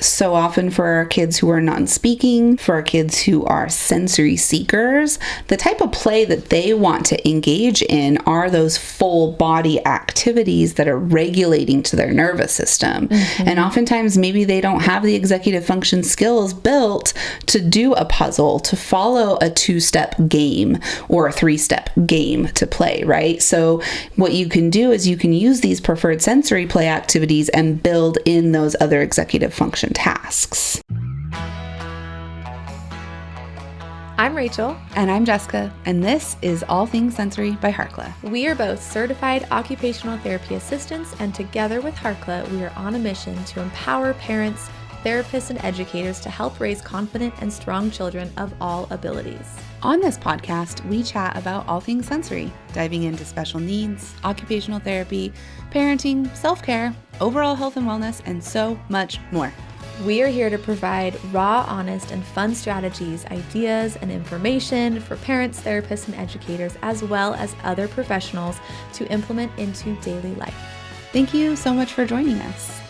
So often for our kids who are non-speaking, for our kids who are sensory seekers, the type of play that they want to engage in are those full body activities that are regulating to their nervous system. And oftentimes maybe they don't have the executive function skills built to do a puzzle, to follow a 2-step game or a 3-step game to play, right? So what you can do is you can use these preferred sensory play activities and build in those other executive function tasks. I'm Rachel. And I'm Jessica, and this is All Things Sensory by Harkla. We are both certified occupational therapy assistants, and together with Harkla, we are on a mission to empower parents, therapists, and educators to help raise confident and strong children of all abilities. On this podcast, we chat about all things sensory, diving into special needs, occupational therapy, parenting, self-care, overall health and wellness, and so much more. We are here to provide raw, honest, and fun strategies, ideas, and information for parents, therapists, and educators, as well as other professionals to implement into daily life. Thank you so much for joining us.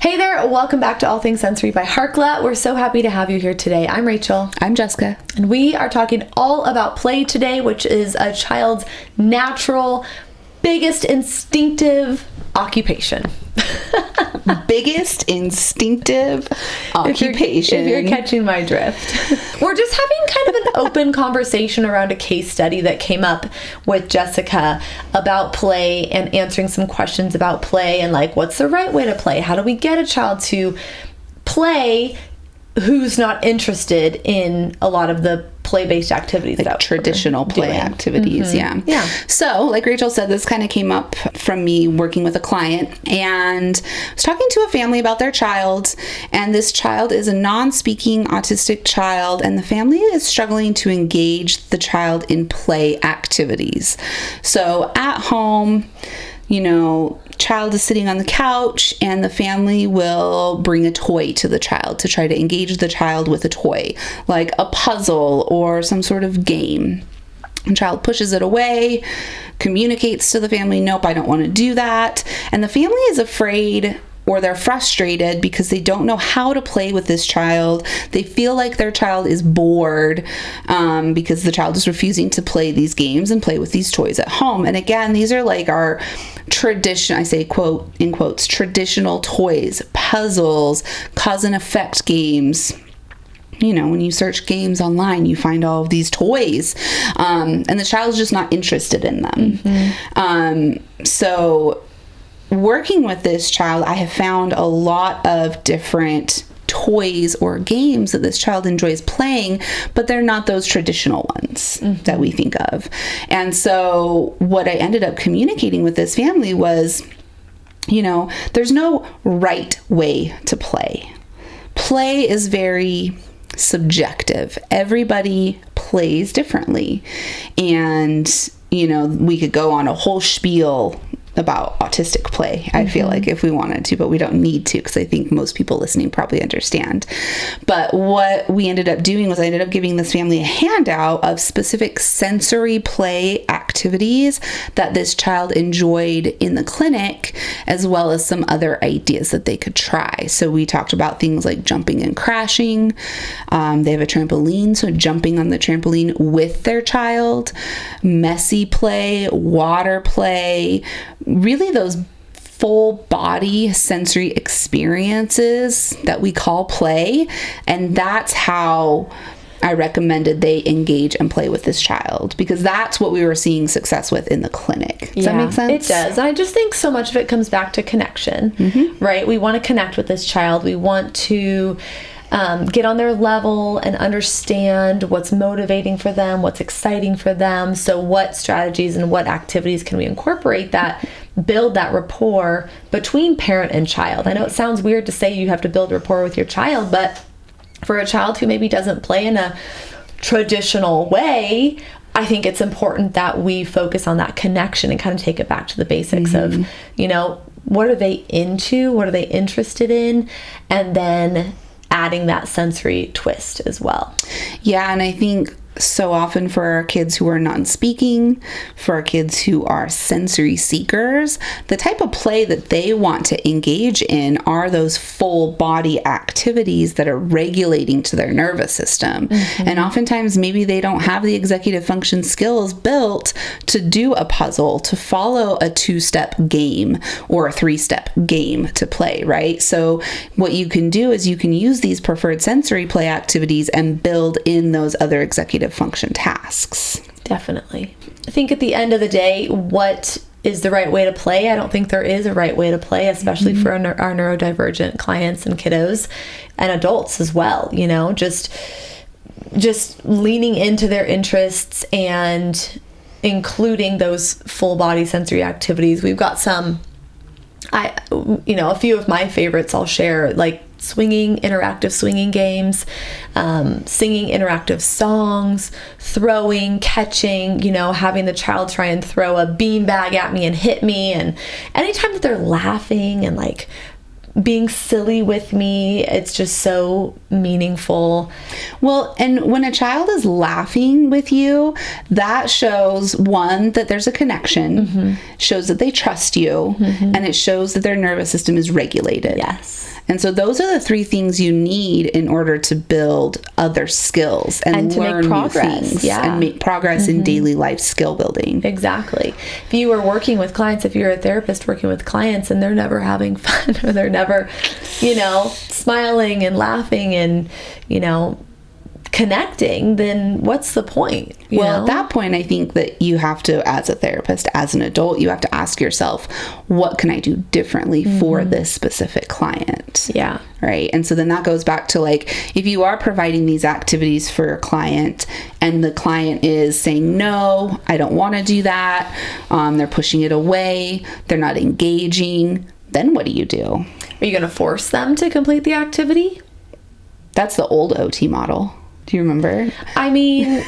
Hey there, welcome back to All Things Sensory by Harkla. We're so happy to have you here today. I'm Rachel. I'm Jessica. And we are talking all about play today, which is a child's natural, biggest instinctive occupation. Biggest instinctive occupation. If you're catching my drift. We're just having kind of an open conversation around a case study that came up with Jessica about play and answering some questions about play and like, what's the right way to play? How do we get a child to play who's not interested in a lot of the play-based activities, like traditional play activities. Yeah. So like Rachel said, this kind of came up from me working with a client, and I was talking to a family about their child, and this child is a non-speaking autistic child, and the family is struggling to engage the child in play activities. So at home, child is sitting on the couch and the family will bring a toy to the child to try to engage the child with a toy, like a puzzle or some sort of game. The child pushes it away, communicates to the family, nope, I don't want to do that. And the family is afraid, or they're frustrated because they don't know how to play with this child. They feel like their child is bored because the child is refusing to play these games and play with these toys at home. And again, these are like our tradition, I say quote in quotes, traditional toys, puzzles, cause and effect games. When you search games online, you find all of these toys, and the child is just not interested in them. So working with this child, I have found a lot of different toys or games that this child enjoys playing, but they're not those traditional ones that we think of. And so what I ended up communicating with this family was, there's no right way to play. Play is very subjective. Everybody plays differently. And, we could go on a whole spiel about autistic play, I feel like, if we wanted to, but we don't need to, because I think most people listening probably understand. But what we ended up doing was I ended up giving this family a handout of specific sensory play activities that this child enjoyed in the clinic, as well as some other ideas that they could try. So we talked about things like jumping and crashing. They have a trampoline, so jumping on the trampoline with their child, messy play, water play, really those full body sensory experiences that we call play. And that's how I recommended they engage and play with this child, because that's what we were seeing success with in the clinic. Does that make sense? It does. And I just think so much of it comes back to connection, right? We want to connect with this child. We want to get on their level and understand what's motivating for them, what's exciting for them. So what strategies and what activities can we incorporate that build that rapport between parent and child? I know it sounds weird to say you have to build rapport with your child, but for a child who maybe doesn't play in a traditional way, I think it's important that we focus on that connection and kind of take it back to the basics of, what are they into? What are they interested in? And then adding that sensory twist as well. Yeah, and I think so often for our kids who are non-speaking, for our kids who are sensory seekers, the type of play that they want to engage in are those full body activities that are regulating to their nervous system. And oftentimes maybe they don't have the executive function skills built to do a puzzle, to follow a 2-step game or a 3-step game to play, right? So what you can do is you can use these preferred sensory play activities and build in those other executive function tasks. Definitely. I think at the end of the day, what is the right way to play? I don't think there is a right way to play, especially for our neurodivergent clients and kiddos and adults as well. You know, just leaning into their interests and including those full body sensory activities. We've got a few of my favorites I'll share, like interactive swinging games, singing interactive songs, throwing, catching, having the child try and throw a beanbag at me and hit me. And anytime that they're laughing and like being silly with me, it's just so meaningful. Well, and when a child is laughing with you, that shows, one, that there's a connection, shows that they trust you, and it shows that their nervous system is regulated. Yes. And so those are the 3 things you need in order to build other skills and to learn make progress. New things and make progress in daily life skill building. Exactly. If you are working with clients, if you're a therapist working with clients and they're never having fun or they're never, smiling and laughing and, connecting, then what's the point? At that point, I think that you have to, as a therapist, as an adult, you have to ask yourself, what can I do differently for this specific client? Yeah. Right. And so then that goes back to like, if you are providing these activities for your client and the client is saying, no, I don't want to do that. They're pushing it away. They're not engaging. Then what do you do? Are you going to force them to complete the activity? That's the old OT model. Do you remember? I mean,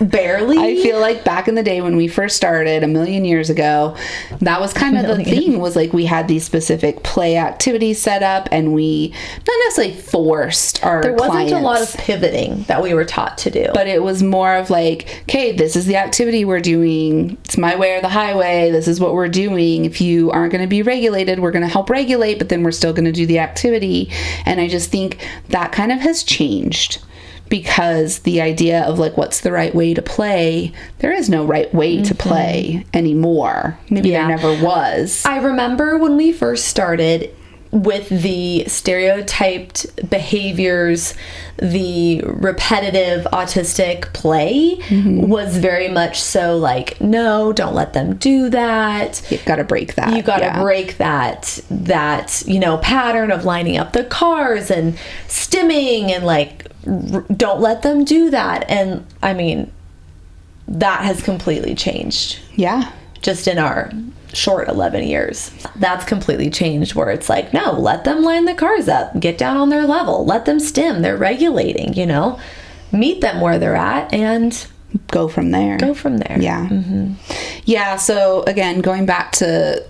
barely. I feel like back in the day when we first started a million years ago, that was kind of the thing, was like we had these specific play activities set up and we not necessarily forced our clients. There wasn't a lot of pivoting that we were taught to do. But it was more of like, okay, this is the activity we're doing. It's my way or the highway. This is what we're doing. If you aren't going to be regulated, we're going to help regulate, but then we're still going to do the activity. And I just think that kind of has changed. Because the idea of like, what's the right way to play? There is no right way to play anymore. Maybe there never was. I remember when we first started with the stereotyped behaviors, the repetitive autistic play was very much so like, no, don't let them do that. You've got to break that. You got to break that, pattern of lining up the cars and stimming and like, don't let them do that. And I mean, that has completely changed. Yeah. Just in our short 11 years. That's completely changed, where it's like, no, let them line the cars up, get down on their level, let them stim, they're regulating, meet them where they're at and go from there. Yeah. Yeah. So again, going back to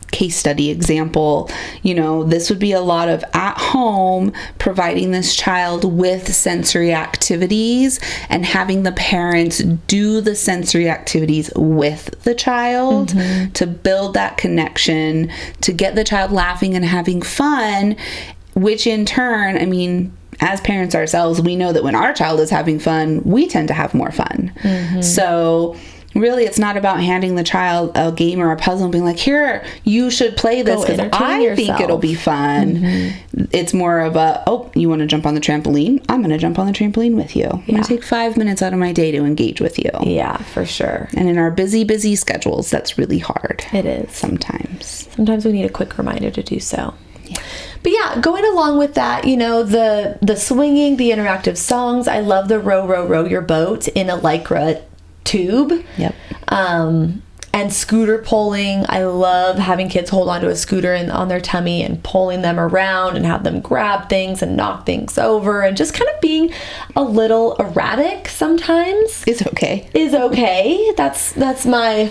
case study example, this would be a lot of at home providing this child with sensory activities and having the parents do the sensory activities with the child to build that connection, to get the child laughing and having fun, which in turn, I mean, as parents ourselves, we know that when our child is having fun, we tend to have more fun. So really, it's not about handing the child a game or a puzzle and being like, here, you should play this because I think it'll be fun. It's more of a, oh, you want to jump on the trampoline? I'm going to jump on the trampoline with you. I'm going to take 5 minutes out of my day to engage with you. Yeah, for sure. And in our busy schedules, that's really hard. It is. Sometimes we need a quick reminder to do so. Yeah. But yeah, going along with that, the swinging, the interactive songs. I love the row your boat in a Lycra tube. Yep. And scooter pulling. I love having kids hold onto a scooter on their tummy and pulling them around and have them grab things and knock things over and just kind of being a little erratic sometimes. Is okay. That's my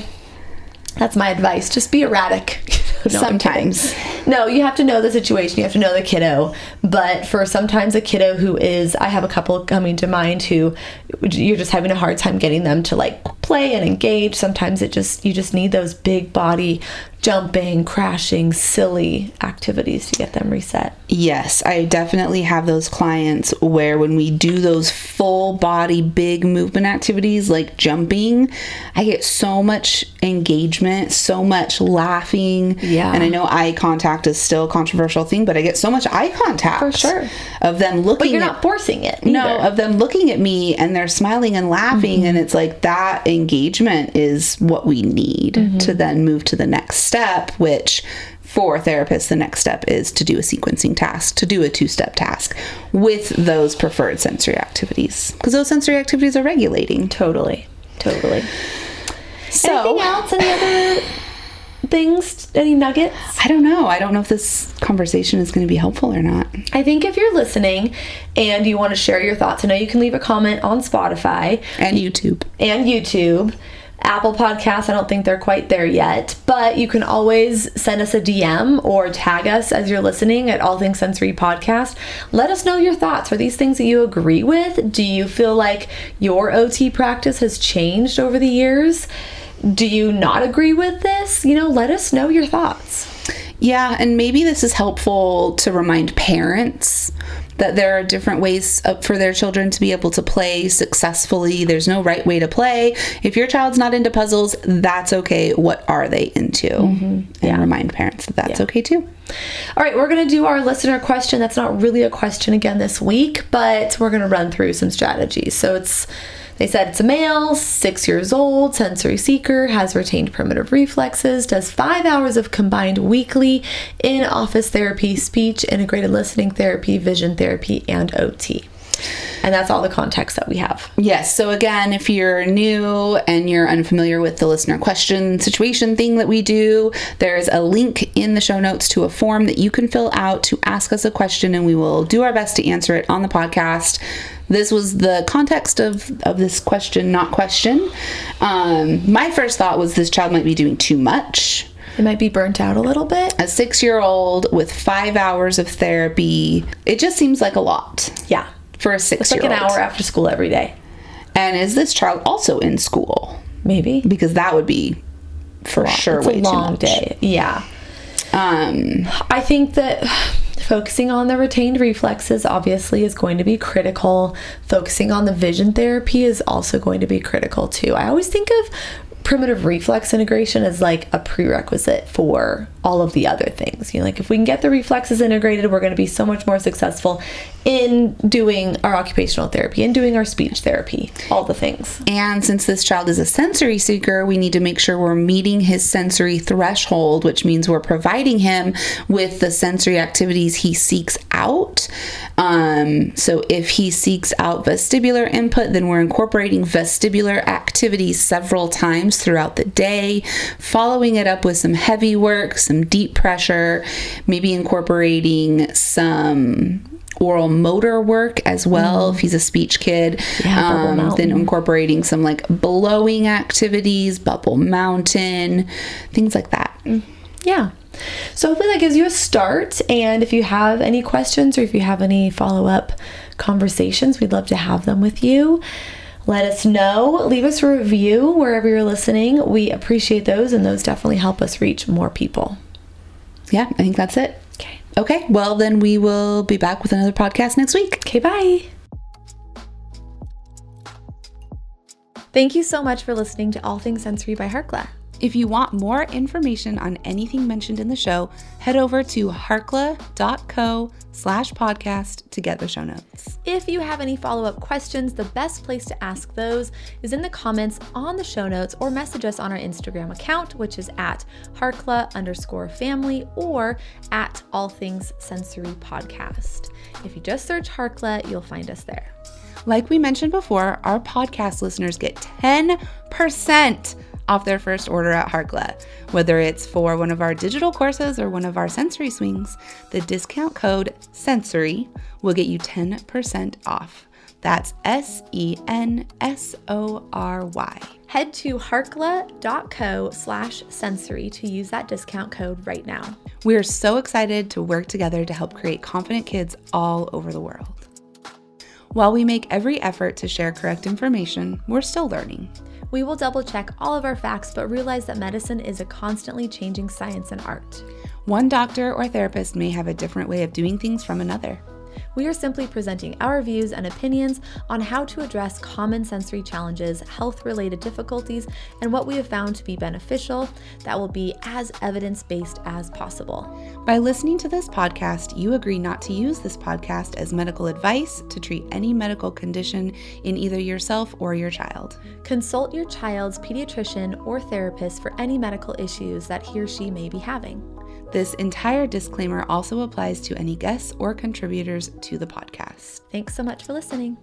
advice. Just be erratic. No, sometimes. No, you have to know the situation. You have to know the kiddo. But for sometimes a kiddo who is, I have a couple coming to mind who you're just having a hard time getting them to like play and engage. Sometimes you just need those big body jumping, crashing, silly activities to get them reset. Yes, I definitely have those clients where when we do those full body, big movement activities like jumping, I get so much engagement, so much laughing. Yeah. And I know eye contact is still a controversial thing, but I get so much eye contact. For sure. Of them looking But you're not forcing it either. No, of them looking at me and they're smiling and laughing. And it's like that engagement is what we need to then move to the next step, which for therapists, the next step is to do a sequencing task, to do a 2-step task with those preferred sensory activities, because those sensory activities are regulating. Totally. So, anything else? Any other things? Any nuggets? I don't know. I don't know if this conversation is going to be helpful or not. I think if you're listening and you want to share your thoughts, I know you can leave a comment on Spotify. And YouTube. Apple Podcasts, I don't think they're quite there yet, but you can always send us a DM or tag us as you're listening at All Things Sensory Podcast. Let us know your thoughts. Are these things that you agree with? Do you feel like your OT practice has changed over the years? Do you not agree with this? Let us know your thoughts. Yeah, and maybe this is helpful to remind parents that there are different ways for their children to be able to play successfully. There's no right way to play. If your child's not into puzzles, that's okay. What are they into? And remind parents that that's okay too. All right, we're going to do our listener question. That's not really a question again this week, but we're going to run through some strategies. So they said it's a male, 6 years old, sensory seeker, has retained primitive reflexes, does 5 hours of combined weekly in-office therapy, speech, integrated listening therapy, vision therapy, and OT. And that's all the context that we have. Yes. So again, if you're new and you're unfamiliar with the listener question situation thing that we do, there's a link in the show notes to a form that you can fill out to ask us a question, and we will do our best to answer it on the podcast. This was the context of this question, not question. My first thought was this child might be doing too much. It might be burnt out a little bit. A 6-year-old with 5 hours of therapy, it just seems like a lot. Yeah. For a 6-year-old. It's like an hour after school every day. And is this child also in school? Maybe. Because that would be for sure way too much. It's a long day. Yeah. I think that focusing on the retained reflexes obviously is going to be critical. Focusing on the vision therapy is also going to be critical too. I always think of primitive reflex integration as like a prerequisite for all of the other things. Like if we can get the reflexes integrated, we're going to be so much more successful in doing our occupational therapy and doing our speech therapy, all the things. And since this child is a sensory seeker, we need to make sure we're meeting his sensory threshold, which means we're providing him with the sensory activities he seeks out. So if he seeks out vestibular input, then we're incorporating vestibular activities several times throughout the day, following it up with some heavy work, some deep pressure, maybe incorporating some oral motor work as well if he's a speech kid. Then incorporating some like blowing activities, bubble mountain, things like that. Yeah. So hopefully that gives you a start. And if you have any questions or if you have any follow-up conversations, we'd love to have them with you. Let us know. Leave us a review wherever you're listening. We appreciate those, and those definitely help us reach more people. Yeah, I think that's it. Okay, well then we will be back with another podcast next week. Okay, bye. Thank you so much for listening to All Things Sensory by Harkla. If you want more information on anything mentioned in the show, head over to harkla.co/podcast to get the show notes. If you have any follow-up questions, the best place to ask those is in the comments on the show notes, or message us on our Instagram account, which is at Harkla_family or at All Things Sensory Podcast. If you just search Harkla, you'll find us there. Like we mentioned before, our podcast listeners get 10% off their first order at Harkla. Whether it's for one of our digital courses or one of our sensory swings, the discount code SENSORY will get you 10% off. That's SENSORY. Head to harkla.co/sensory to use that discount code right now. We are so excited to work together to help create confident kids all over the world. While we make every effort to share correct information, we're still learning. We will double check all of our facts, but realize that medicine is a constantly changing science and art. One doctor or therapist may have a different way of doing things from another. We are simply presenting our views and opinions on how to address common sensory challenges, health-related difficulties, and what we have found to be beneficial that will be as evidence-based as possible. By listening to this podcast, you agree not to use this podcast as medical advice to treat any medical condition in either yourself or your child. Consult your child's pediatrician or therapist for any medical issues that he or she may be having. This entire disclaimer also applies to any guests or contributors to the podcast. Thanks so much for listening.